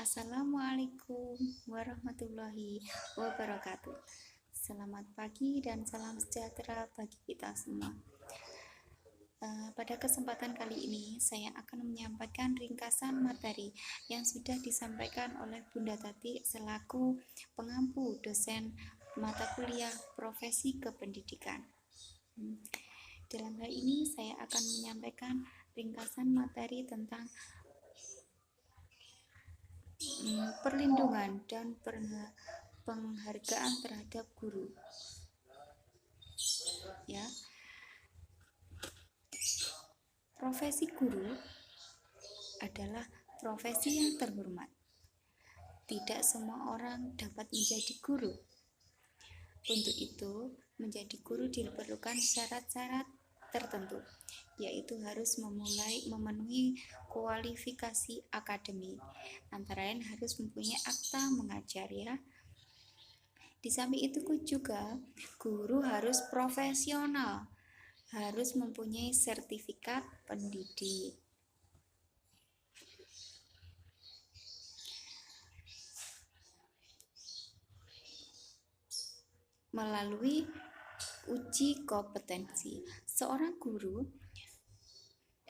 Assalamualaikum warahmatullahi wabarakatuh. Selamat pagi dan salam sejahtera bagi kita semua. Pada kesempatan kali ini saya akan menyampaikan ringkasan materi yang sudah disampaikan oleh Bunda Tati selaku pengampu dosen mata kuliah profesi kependidikan. Dalam hal ini saya akan menyampaikan ringkasan materi tentang perlindungan dan penghargaan terhadap guru. Ya, profesi guru adalah profesi yang terhormat. Tidak semua orang dapat menjadi guru. Untuk itu, menjadi guru diperlukan syarat-syarat tertentu, yaitu harus memenuhi kualifikasi akademik. Antara lain harus mempunyai akta mengajar ya. Di samping itu juga guru harus profesional, harus mempunyai sertifikat pendidik. Melalui uji kompetensi, seorang guru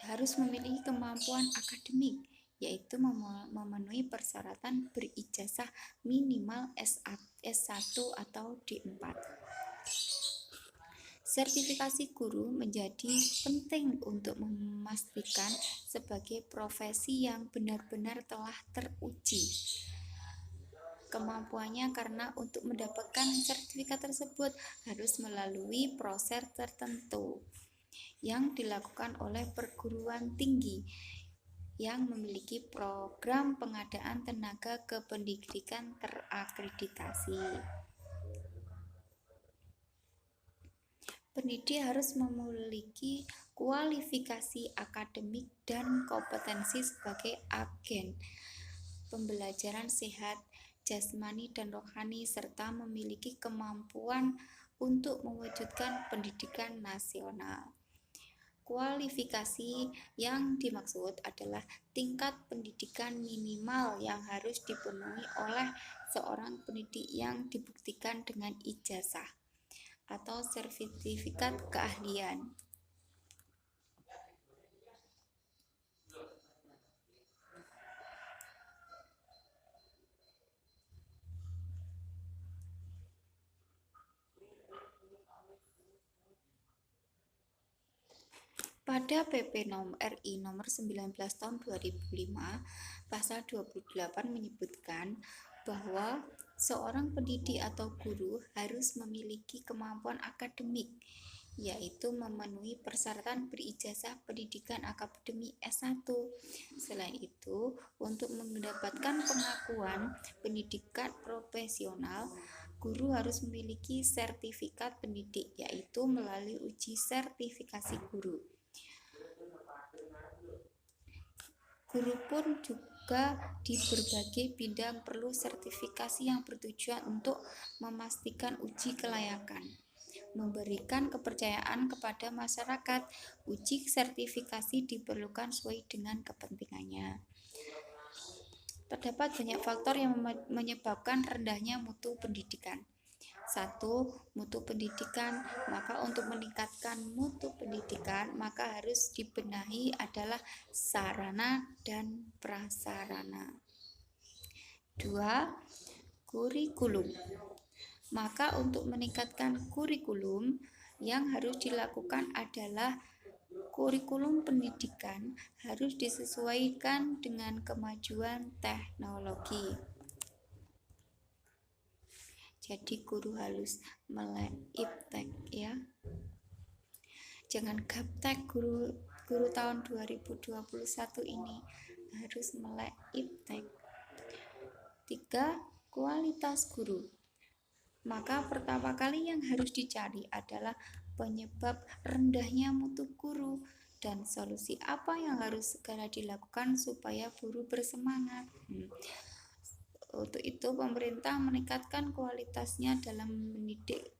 harus memiliki kemampuan akademik, yaitu memenuhi persyaratan berijazah minimal S1 atau D4. Sertifikasi guru menjadi penting untuk memastikan sebagai profesi yang benar-benar telah teruji kemampuannya, karena untuk mendapatkan sertifikat tersebut harus melalui proses tertentu yang dilakukan oleh perguruan tinggi yang memiliki program pengadaan tenaga kependidikan terakreditasi. Pendidik harus memiliki kualifikasi akademik dan kompetensi sebagai agen pembelajaran sehat jasmani dan rohani, serta memiliki kemampuan untuk mewujudkan pendidikan nasional. Kualifikasi yang dimaksud adalah tingkat pendidikan minimal yang harus dipenuhi oleh seorang pendidik yang dibuktikan dengan ijazah atau sertifikat keahlian. Pada PP RI nomor 19 tahun 2005, pasal 28 menyebutkan bahwa seorang pendidik atau guru harus memiliki kemampuan akademik, yaitu memenuhi persyaratan berijazah pendidikan akademik S1. Selain itu, untuk mendapatkan pengakuan pendidikan profesional, guru harus memiliki sertifikat pendidik, yaitu melalui uji sertifikasi guru. Guru pun juga di berbagai bidang perlu sertifikasi yang bertujuan untuk memastikan uji kelayakan, memberikan kepercayaan kepada masyarakat. Uji sertifikasi diperlukan sesuai dengan kepentingannya. Terdapat banyak faktor yang menyebabkan rendahnya mutu pendidikan. 1. Mutu pendidikan. Maka untuk meningkatkan mutu pendidikan, maka harus dibenahi adalah sarana dan prasarana. 2. Kurikulum. Maka untuk meningkatkan kurikulum, yang harus dilakukan adalah kurikulum pendidikan harus disesuaikan dengan kemajuan teknologi. Jadi guru harus melek iptek ya. Jangan gaptek guru tahun 2021 ini, harus melek iptek. 3. Kualitas guru. Maka pertama kali yang harus dicari adalah penyebab rendahnya mutu guru dan solusi apa yang harus segera dilakukan supaya guru bersemangat. Untuk itu pemerintah meningkatkan kualitasnya dalam mendidik,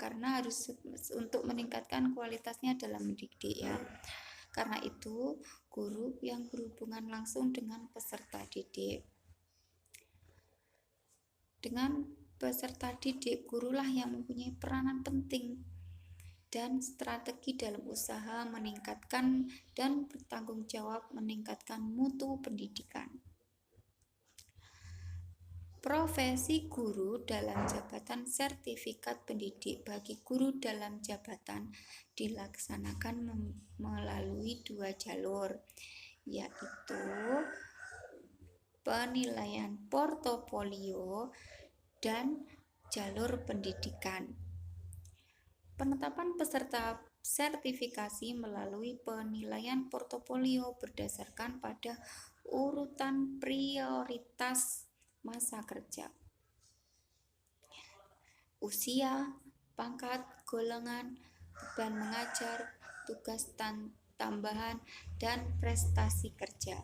karena harus untuk meningkatkan kualitasnya dalam mendidik ya. Karena itu guru yang berhubungan langsung dengan peserta didik. Dengan peserta didik, gurulah yang mempunyai peranan penting dan strategi dalam usaha meningkatkan dan bertanggung jawab meningkatkan mutu pendidikan. Profesi guru dalam jabatan sertifikat pendidik bagi guru dalam jabatan dilaksanakan melalui 2 jalur, yaitu penilaian portofolio dan jalur pendidikan. Penetapan peserta sertifikasi melalui penilaian portofolio berdasarkan pada urutan prioritas masa kerja, usia, pangkat, golongan, beban mengajar, tugas tambahan, dan prestasi kerja.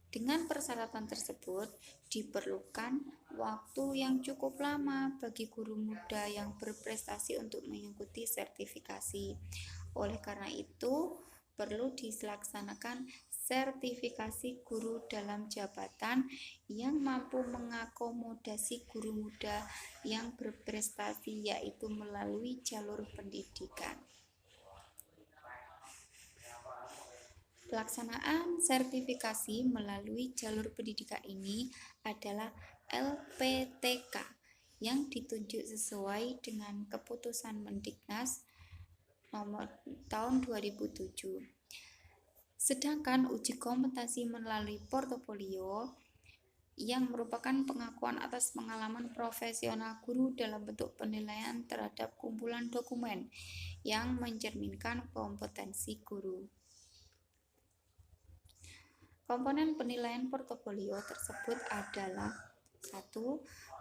Dengan persyaratan tersebut, diperlukan waktu yang cukup lama bagi guru muda yang berprestasi untuk mengikuti sertifikasi. Oleh karena itu, perlu dilaksanakan sertifikasi guru dalam jabatan yang mampu mengakomodasi guru muda yang berprestasi, yaitu melalui jalur pendidikan. Pelaksanaan sertifikasi melalui jalur pendidikan ini adalah LPTK yang ditunjuk sesuai dengan keputusan Mendiknas nomor tahun 2007. Sedangkan uji kompetensi melalui portofolio yang merupakan pengakuan atas pengalaman profesional guru dalam bentuk penilaian terhadap kumpulan dokumen yang mencerminkan kompetensi guru. Komponen penilaian portofolio tersebut adalah 1.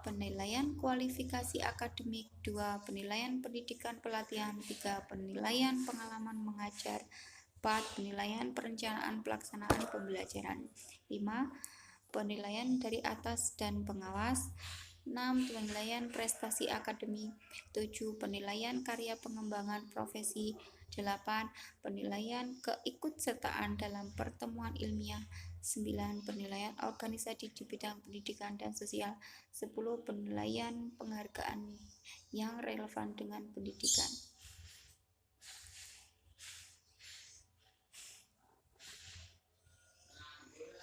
Penilaian kualifikasi akademik, 2. Penilaian pendidikan pelatihan, 3. Penilaian pengalaman mengajar, 4. Penilaian perencanaan pelaksanaan pembelajaran, 5. Penilaian dari atas dan pengawas, 6. Penilaian prestasi akademik, 7. Penilaian karya pengembangan profesi, 8. Penilaian keikutsertaan dalam pertemuan ilmiah, 9. Penilaian organisasi di bidang pendidikan dan sosial, 10. Penilaian penghargaan yang relevan dengan pendidikan.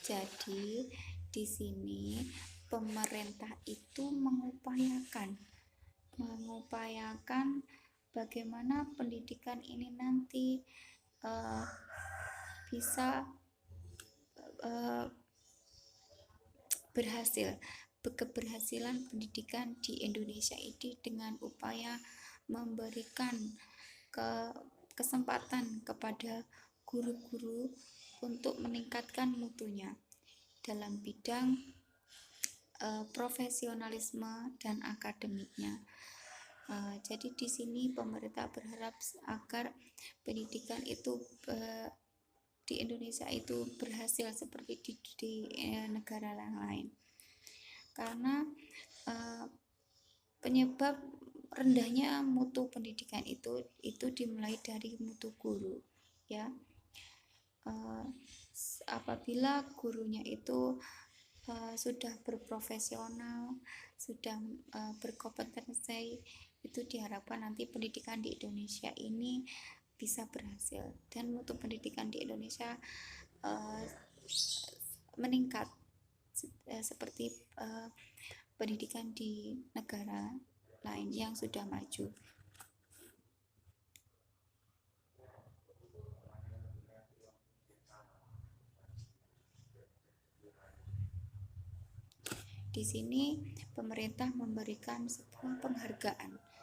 Jadi di sini pemerintah itu mengupayakan bagaimana pendidikan ini nanti bisa berhasil. Keberhasilan pendidikan di Indonesia ini dengan upaya memberikan kesempatan kepada guru-guru untuk meningkatkan mutunya dalam bidang profesionalisme dan akademiknya. Jadi di sini pemerintah berharap agar pendidikan itu di Indonesia itu berhasil seperti di negara lain, karena penyebab rendahnya mutu pendidikan itu dimulai dari mutu guru, ya. Apabila gurunya itu sudah berprofesional, sudah berkompetensi, itu diharapkan nanti pendidikan di Indonesia ini bisa berhasil dan mutu pendidikan di Indonesia meningkat seperti pendidikan di negara lain yang sudah maju. Di sini pemerintah memberikan sebuah penghargaan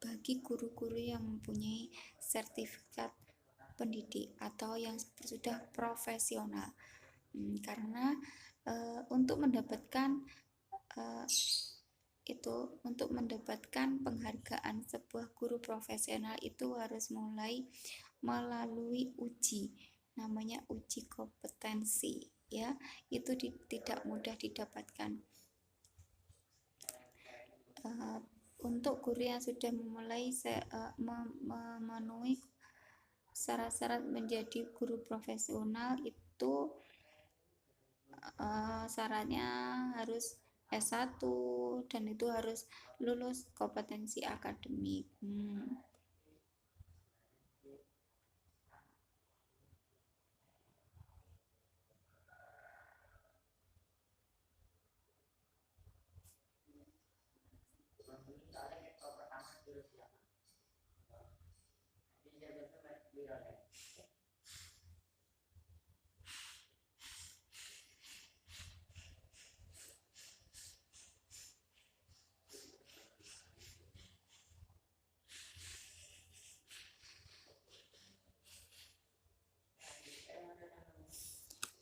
bagi guru-guru yang mempunyai sertifikat pendidik atau yang sudah profesional, karena untuk mendapatkan penghargaan sebuah guru profesional itu harus mulai melalui uji, namanya uji kompetensi, ya. Itu tidak mudah didapatkan. Untuk guru yang sudah memulai memenuhi syarat-syarat menjadi guru profesional itu syaratnya harus S1 dan itu harus lulus kompetensi akademik.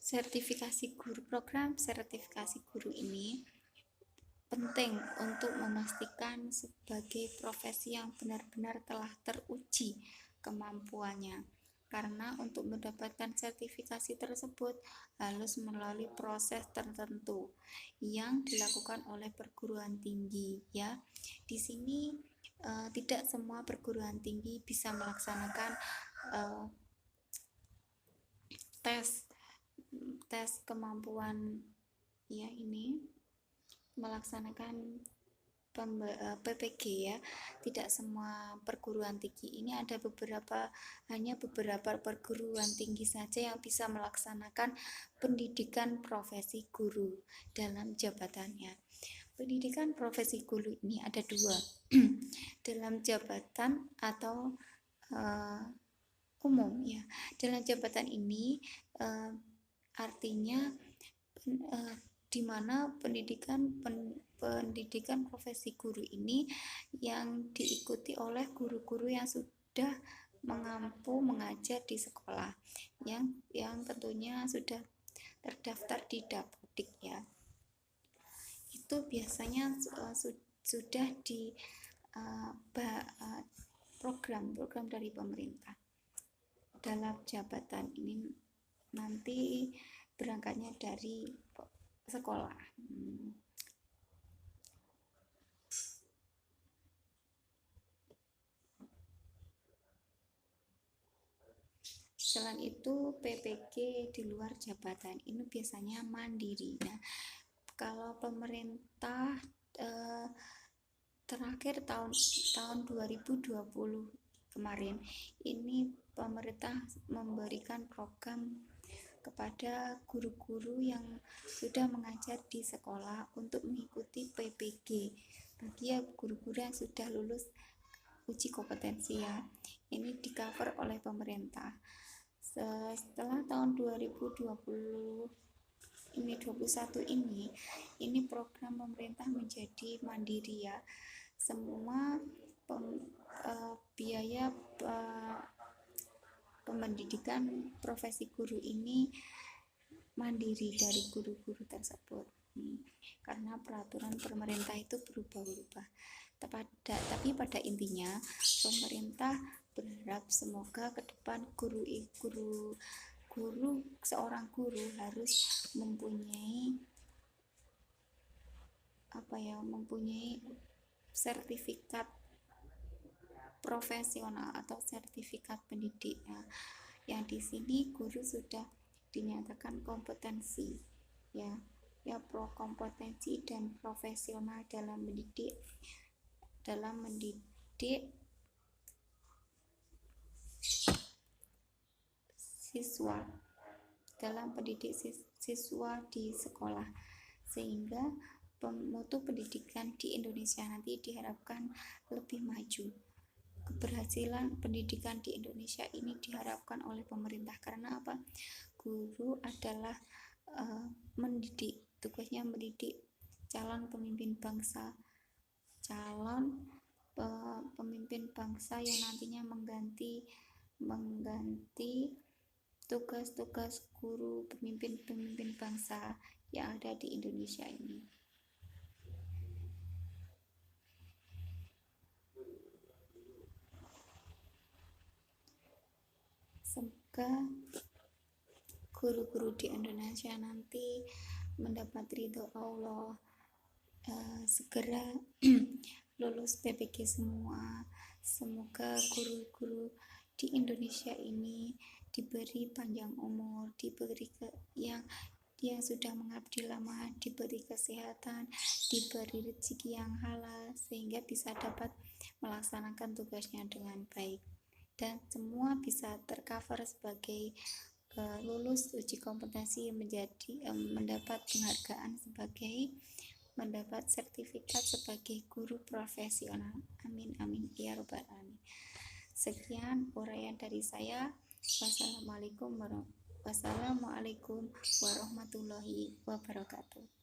Sertifikasi guru, program sertifikasi guru ini penting untuk memastikan sebagai profesi yang benar-benar telah teruji kemampuannya. Karena untuk mendapatkan sertifikasi tersebut harus melalui proses tertentu yang dilakukan oleh perguruan tinggi, ya. Di sini tidak semua perguruan tinggi bisa melaksanakan tes kemampuan, ya, ini melaksanakan PPG, ya. Tidak semua perguruan tinggi, ini ada hanya beberapa perguruan tinggi saja yang bisa melaksanakan pendidikan profesi guru dalam jabatannya. Pendidikan profesi guru ini ada dua, dalam jabatan atau umum, ya. Dalam jabatan ini artinya di mana pendidikan profesi guru ini yang diikuti oleh guru-guru yang sudah mengampu mengajar di sekolah, yang tentunya sudah terdaftar di Dapodik, ya. Itu biasanya sudah di program dari pemerintah. Dalam jabatan ini nanti berangkatnya dari sekolah. Selain itu, PPG di luar jabatan ini biasanya mandiri. Nah, kalau pemerintah terakhir tahun 2020 kemarin ini pemerintah memberikan program kepada guru-guru yang sudah mengajar di sekolah untuk mengikuti PPG bagi guru-guru yang sudah lulus uji kompetensi, ya. Ini di cover oleh pemerintah. Setelah tahun 2021 ini program pemerintah menjadi mandiri, ya. Semua biaya pendidikan profesi guru ini mandiri dari guru-guru tersebut, karena peraturan pemerintah itu berubah-ubah. Tapi pada intinya pemerintah berharap semoga ke depan seorang guru harus mempunyai sertifikat profesional atau sertifikat pendidik, ya. Yang di sini guru sudah dinyatakan kompetensi, ya kompetensi dan profesional dalam mendidik siswa, dalam pendidik siswa di sekolah, sehingga mutu pendidikan di Indonesia nanti diharapkan lebih maju. Keberhasilan pendidikan di Indonesia ini diharapkan oleh pemerintah karena apa? Guru adalah mendidik, tugasnya mendidik calon pemimpin bangsa yang nantinya mengganti tugas-tugas guru pemimpin bangsa yang ada di Indonesia ini. Semoga guru-guru di Indonesia nanti mendapat ridho Allah, segera lulus PPG semua. Semoga guru-guru di Indonesia ini diberi panjang umur, diberi yang yang sudah mengabdi lama, diberi kesehatan, diberi rezeki yang halal, sehingga bisa dapat melaksanakan tugasnya dengan baik. Dan semua bisa tercover sebagai lulus uji kompetensi, mendapat penghargaan sebagai mendapat sertifikat sebagai guru profesional. Amin amin ya robbal alamin. Sekian uraian dari saya. Wassalamualaikum warahmatullahi wabarakatuh.